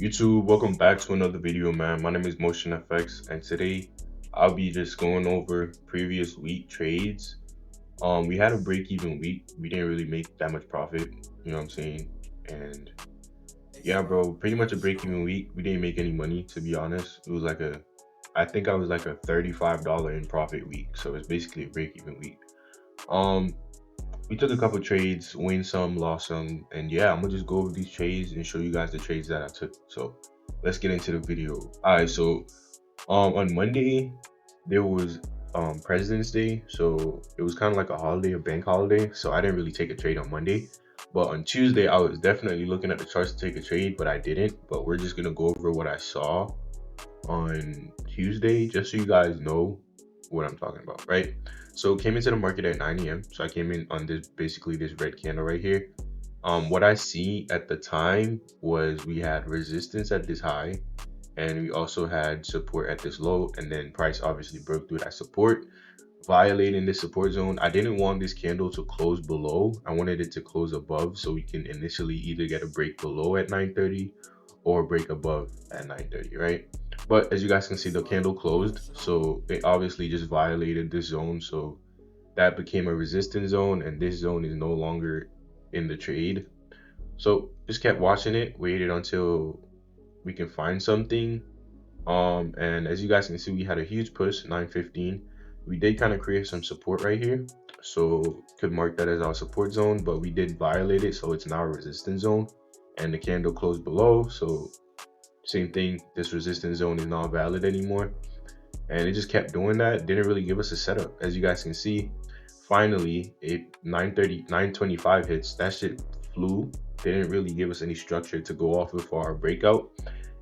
YouTube, welcome back to another video, man. My name is Motion FX, and today I'll be just going over previous week trades. We had a break-even week. We didn't really make that much profit, you know what I'm saying? And yeah, bro, pretty much a break-even week. We didn't make any money, to be honest. It was like I think I was like a $35 in profit week, so it's basically a break-even week. Um, we took a couple trades, win some, lost some, and yeah, I'm gonna just go over these trades and show you guys the trades that I took. So let's get into the video. All right, so on Monday there was President's Day, so it was kind of like a holiday, a bank holiday. So I didn't really take a trade on Monday, but on Tuesday I was definitely looking at the charts to take a trade, but I didn't. But we're just gonna go over what I saw on Tuesday, just so you guys know what I'm talking about, right? So came into the market at 9 a.m. So I came in on this basically this red candle right here. What I see at the time was we had resistance at this high, and we also had support at this low, and then price obviously broke through that support, violating this support zone. I didn't want this candle to close below. I wanted it to close above so we can initially either get a break below at 9:30 or break above at 9:30, right? But as you guys can see, the candle closed, so it obviously just violated this zone. So that became a resistance zone, and this zone is no longer in the trade. So just kept watching it, waited until we can find something. And as you guys can see, we had a huge push, 9:15. We did kind of create some support right here, so could mark that as our support zone, but we did violate it, so it's now a resistance zone, and the candle closed below. So same thing, this resistance zone is not valid anymore, and it just kept doing that. Didn't really give us a setup. As you guys can see, finally it 9:30 9:25 hits. That shit flew. They didn't really give us any structure to go off of for our breakout.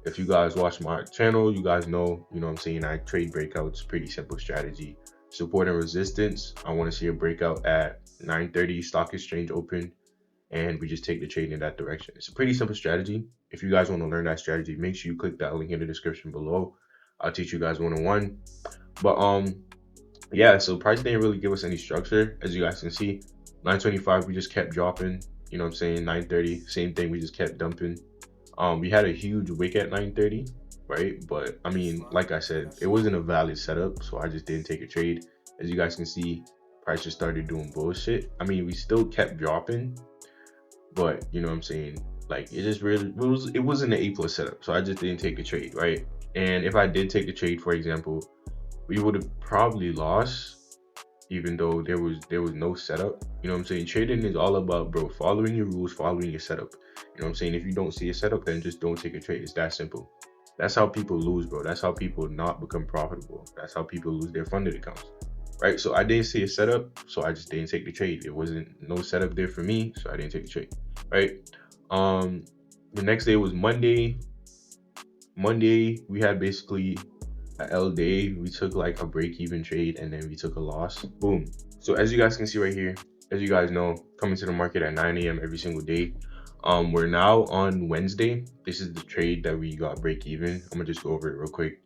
If you guys watch my channel, you guys know, you know what I'm saying, I trade breakouts, pretty simple strategy. Support and resistance, I want to see a breakout at 9:30 stock exchange open, and we just take the trade in that direction. It's a pretty simple strategy. If you guys want to learn that strategy, make sure you click that link in the description below. I'll teach you guys one-on-one. But yeah, so price didn't really give us any structure. As you guys can see, 9:25 we just kept dropping, you know what I'm saying. 9:30 same thing, we just kept dumping. We had a huge wick at 9:30, right? But I mean, like I said, it wasn't a valid setup, so I just didn't take a trade. As you guys can see, price just started doing bullshit. I mean, we still kept dropping, but you know what I'm saying, like it just really it wasn't an A+ setup, so I just didn't take the trade, right? And if I did take the trade, for example, we would have probably lost, even though there was no setup. You know what I'm saying? Trading is all about, bro, following your rules, following your setup. You know what I'm saying? If you don't see a setup, then just don't take a trade. It's that simple. That's how people lose, bro. That's how people not become profitable. That's how people lose their funded accounts, right? So I didn't see a setup, so I just didn't take the trade. It wasn't no setup there for me, so I didn't take the trade, right? um the next day was Monday. We had basically a L day. We took like a break-even trade, and then we took a loss. Boom. So as you guys can see right here, as you guys know, coming to the market at 9 a.m. every single day. We're now on Wednesday. This is the trade that we got break even. I'm gonna just go over it real quick.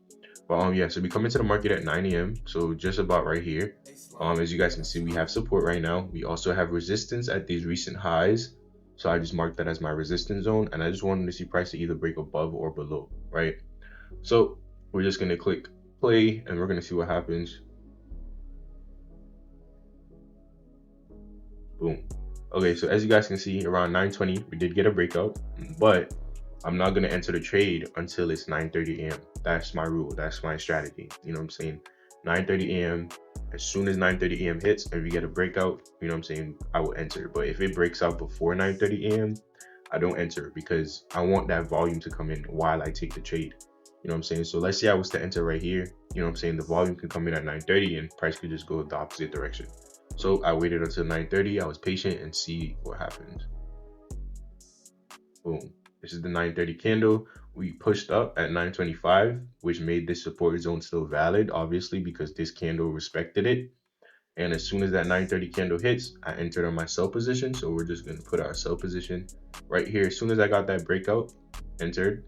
But yeah, so we come into the market at 9 a.m. So just about right here. As you guys can see, we have support right now. We also have resistance at these recent highs. So I just marked that as my resistance zone, and I just wanted to see price to either break above or below, right? So we're just gonna click play, and we're gonna see what happens. Boom. Okay, so as you guys can see, around 9:20 we did get a breakout, but I'm not gonna enter the trade until it's 9:30 a.m. That's my rule. That's my strategy. You know what I'm saying? 9:30 a.m. As soon as 9:30 a.m. hits and we get a breakout, you know what I'm saying, I will enter. But if it breaks out before 9:30 a.m., I don't enter, because I want that volume to come in while I take the trade. You know what I'm saying? So let's say I was to enter right here. You know what I'm saying? The volume can come in at 9:30 and price could just go the opposite direction. So I waited until 9:30. I was patient and see what happens. Boom. This is the 9:30 candle. We pushed up at 9:25, which made this support zone still valid, obviously, because this candle respected it. And as soon as that 9:30 candle hits, I entered on my sell position. So we're just going to put our sell position right here. As soon as I got that breakout, entered,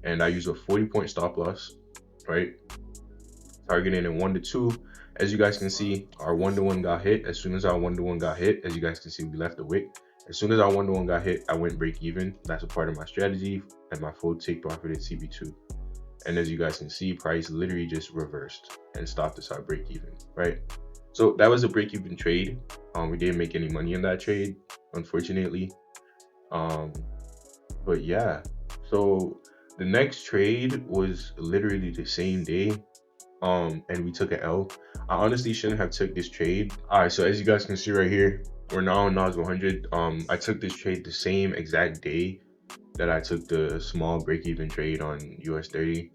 and I use a 40-point stop loss, right? Targeting in 1 to 2. As you guys can see, our 1 to 1 got hit. As soon as our 1 to 1 got hit, as you guys can see, we left the wick. As soon as our 1-to-1 got hit, I went break even. That's a part of my strategy, and my full take profit at CB2. And as you guys can see, price literally just reversed and stopped us at break even, right? So that was a break even trade. We didn't make any money in that trade, unfortunately. But yeah, so the next trade was literally the same day, and we took an L. I honestly shouldn't have took this trade. All right, so as you guys can see right here, we're now on NOS 100. I took this trade the same exact day that I took the small break-even trade on US 30.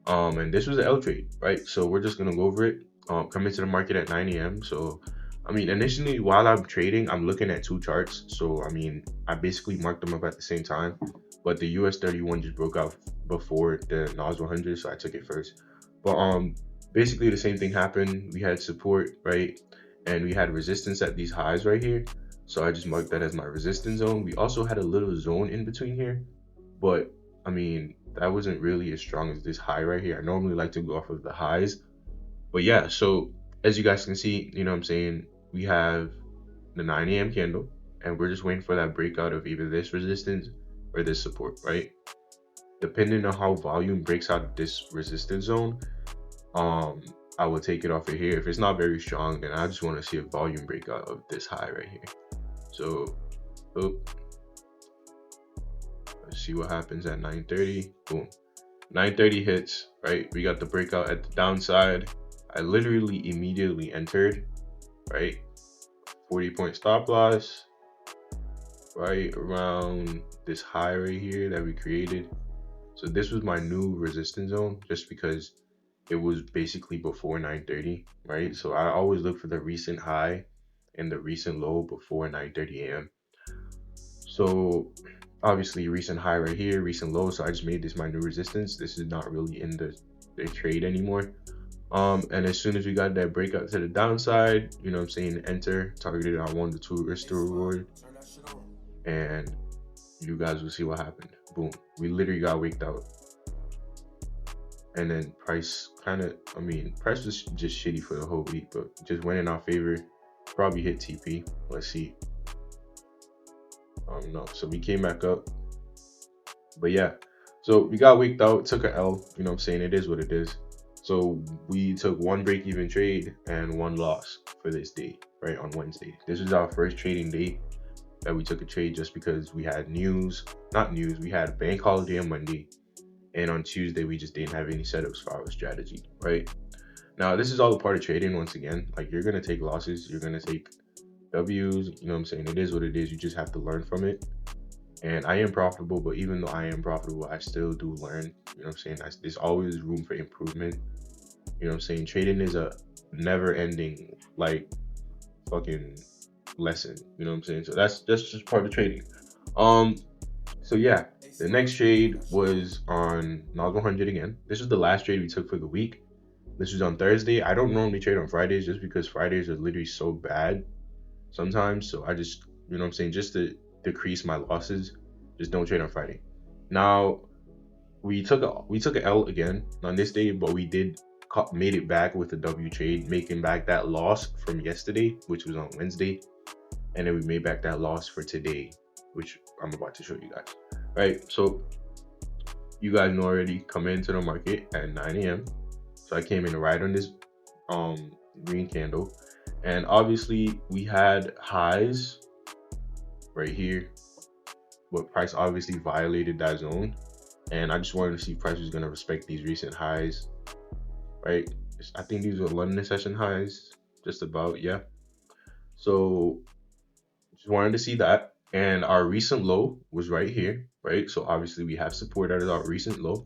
And this was an L trade, right? So we're just gonna go over it. Come into the market at 9 a.m. So, I mean, initially while I'm trading, I'm looking at two charts. So, I mean, I basically marked them up at the same time, but the US 31 just broke out before the NOS 100, so I took it first. But basically the same thing happened. We had support, right? And we had resistance at these highs right here. So I just marked that as my resistance zone. We also had a little zone in between here, but I mean, that wasn't really as strong as this high right here. I normally like to go off of the highs. But yeah, so as you guys can see, you know what I'm saying, we have the 9 a.m. candle, and we're just waiting for that breakout of either this resistance or this support, right? Depending on how volume breaks out of this resistance zone, I will take it off of here. If it's not very strong, then I just want to see a volume breakout of this high right here. So, let's see what happens at 9:30. Boom, 9:30 hits, right? We got the breakout at the downside. I literally immediately entered, right? 40-point stop loss, right around this high right here that we created. So this was my new resistance zone, just because it was basically before 9:30, right? So I always look for the recent high and the recent low before 9:30 a.m. So obviously recent high right here, recent low. So I just made this my new resistance. This is not really in the trade anymore. And as soon as we got that breakout to the downside, you know what I'm saying, enter, targeted on 1 to 2 risk to reward, and you guys will see what happened. Boom, we literally got waked out. And then price price was just shitty for the whole week, but just went in our favor. Probably hit TP. Let's see. No, so we came back up. But yeah, so we got waked out, took a L, you know what I'm saying, it is what it is. So we took one break-even trade and one loss for this day, right, on Wednesday. This was our first trading day that we took a trade, just because we had we had bank holiday on Monday, and on Tuesday we just didn't have any setups for our strategy, right? Now this is all a part of trading. Once again, like, you're gonna take losses, you're gonna take W's, you know what I'm saying, it is what it is. You just have to learn from it. And I am profitable, but even though I am profitable, I still do learn, you know what I'm saying. There's always room for improvement, you know what I'm saying. Trading is a never ending, like, fucking lesson, you know what I'm saying. So that's just part of trading. So yeah, the next trade was on NOS 100 again. This is the last trade we took for the week. This was on Thursday. I don't normally trade on Fridays, just because Fridays are literally so bad sometimes. So I just, you know what I'm saying, just to decrease my losses, just don't trade on Friday. Now we took a L again on this day, but we made it back with a W trade, making back that loss from yesterday, which was on Wednesday. And then we made back that loss for today, which I'm about to show you guys. Right, so you guys know already, come into the market at 9 a.m. So I came in right on this green candle, and obviously we had highs right here, but price obviously violated that zone, and I just wanted to see if price was going to respect these recent highs, right? I think these were London session highs, just about, yeah. So just wanted to see that. And our recent low was right here, right? So obviously we have support at our recent low,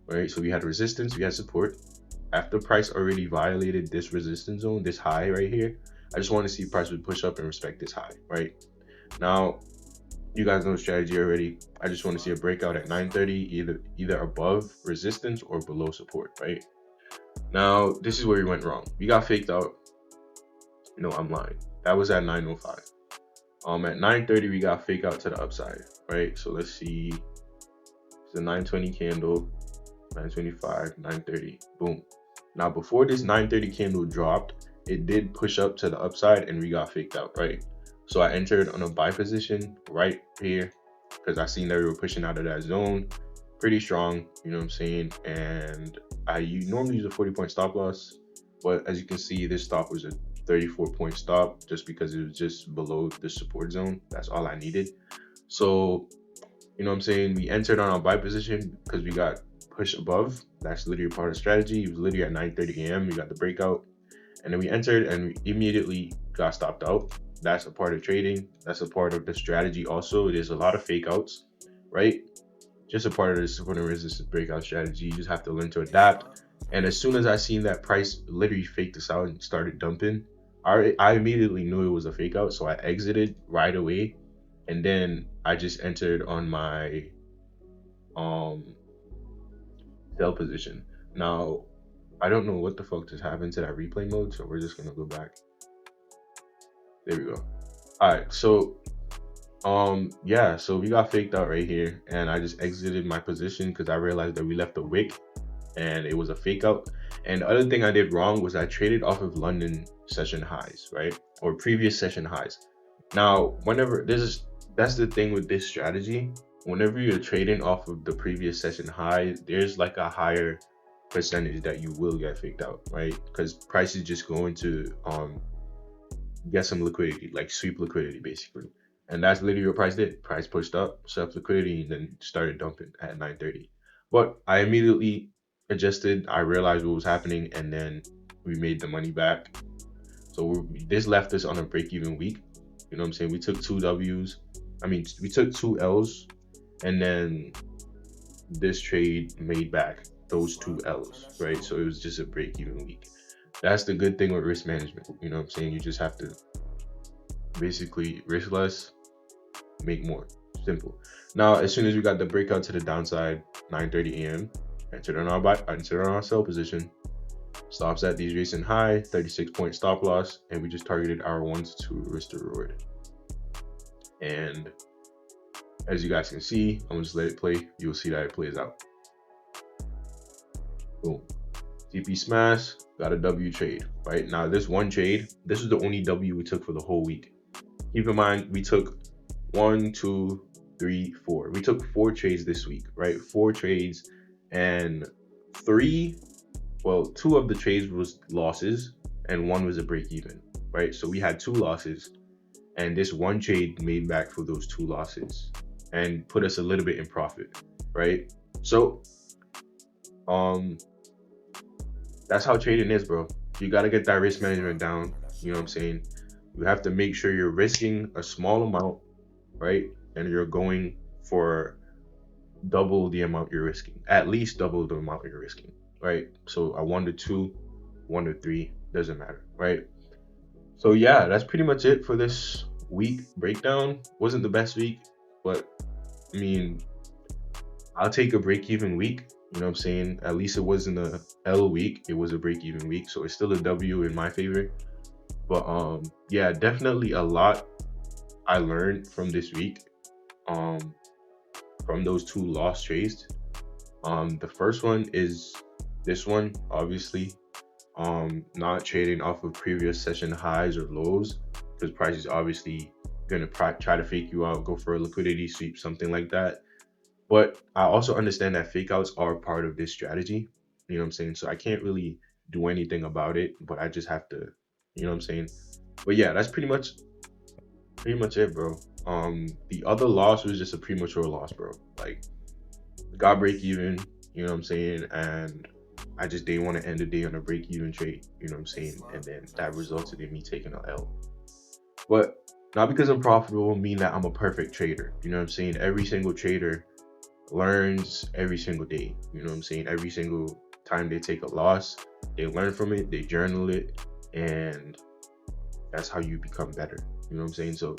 right? So we had resistance, we had support. After price already violated this resistance zone, this high right here, I just want to see price would push up and respect this high, right? Now, you guys know the strategy already. I just want to see a breakout at 9:30, either above resistance or below support, right? Now, this is where we went wrong. We got faked out. No, I'm lying. That was at 9:05. At 9:30 we got fake out to the upside, right? So let's see. It's a 9:20 candle, 9:25, 9:30, boom. Now before this 9:30 candle dropped, it did push up to the upside and we got faked out, right? So I entered on a buy position right here because I seen that we were pushing out of that zone pretty strong, you know what I'm saying? And normally use a 40-point stop loss, but as you can see, this stop was a 34-point stop just because it was just below the support zone. That's all I needed. So, you know what I'm saying? We entered on our buy position because we got pushed above. That's literally part of the strategy. It was literally at 9:30 a.m. We got the breakout, and then we entered and we immediately got stopped out. That's a part of trading. That's a part of the strategy. Also, there's a lot of fake outs, right? Just a part of the support and resistance breakout strategy. You just have to learn to adapt. And as soon as I seen that price literally faked us out and started dumping, I immediately knew it was a fake out. So I exited right away. And then I just entered on my um sell position. Now, I don't know what the fuck just happened to that replay mode. So we're just gonna go back. There we go. All right. So yeah, so we got faked out right here, and I just exited my position because I realized that we left a wick and it was a fake out. And the other thing I did wrong was I traded off of London session highs, right? Or previous session highs. Now, whenever that's the thing with this strategy. Whenever you're trading off of the previous session high, there's like a higher percentage that you will get faked out, right? Because price is just going to get some liquidity, like sweep liquidity basically. And that's literally what price did. Price pushed up, swept liquidity, and then started dumping at 9:30. But I immediately adjusted. I realized what was happening, and then we made the money back. So this left us on a break-even week. You know what I'm saying? We took two W's. I mean, we took two L's, and then this trade made back those two L's, right? So it was just a break-even week. That's the good thing with risk management. You know what I'm saying? You just have to basically risk less, make more. Simple. Now, as soon as we got the breakout to the downside, 9:30 a.m., entered on our sell position. Stops at these recent high, 36-point stop loss, and we just targeted our 1 to 2 risk to reward. And as you guys can see, I'm gonna just let it play. You'll see that it plays out. Boom. TP smash, got a W trade. Right now, this one trade, this is the only W we took for the whole week. Keep in mind, we took 1, 2, 3, 4. We took 4 trades this week, right? 4 trades, and 2 of the trades was losses, and 1 was a break even, right? So we had 2 losses, and this one trade made back for those 2 losses and put us a little bit in profit, right? So, that's how trading is, bro. You got to get that risk management down. You know what I'm saying? You have to make sure you're risking a small amount, right? And you're going for double the amount you're risking, at least double the amount you're risking, right? So a 1 to 2, 1 to 3, doesn't matter, right? So yeah, that's pretty much it for this week breakdown. Wasn't the best week, but I mean, I'll take a break-even week. You know what I'm saying? At least it wasn't a L week. It was a break-even week. So it's still a W in my favor. But yeah, definitely a lot I learned from this week. From those 2 lost trades. The first one is this one, obviously. Not trading off of previous session highs or lows, because price is obviously gonna try to fake you out, go for a liquidity sweep, something like that. But I also understand that fake outs are part of this strategy. You know what I'm saying? So I can't really do anything about it, but I just have to, you know what I'm saying? But yeah, that's pretty much it, bro. The other loss was just a premature loss, bro. Like, got break even, you know what I'm saying? And I just didn't want to end the day on a break even trade, you know what I'm saying? And then that resulted in me taking an L. But not because I'm profitable mean that I'm a perfect trader. You know what I'm saying? Every single trader learns every single day. You know what I'm saying? Every single time they take a loss, they learn from it, they journal it, and that's how you become better. You know what I'm saying? So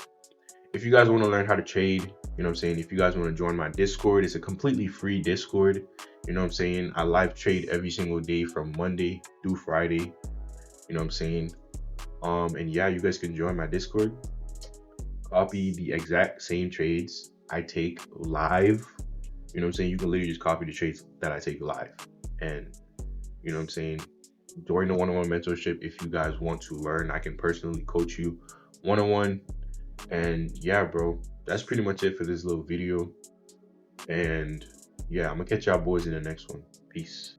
if you guys want to learn how to trade, you know what I'm saying? If you guys want to join my Discord, it's a completely free Discord. You know what I'm saying? I live trade every single day from Monday through Friday. You know what I'm saying? And yeah, you guys can join my Discord. Copy the exact same trades I take live. You know what I'm saying? You can literally just copy the trades that I take live. And you know what I'm saying? During the one-on-one mentorship, if you guys want to learn, I can personally coach you one-on-one. And yeah, bro, that's pretty much it for this little video. And yeah, I'm gonna catch y'all boys in the next one. Peace.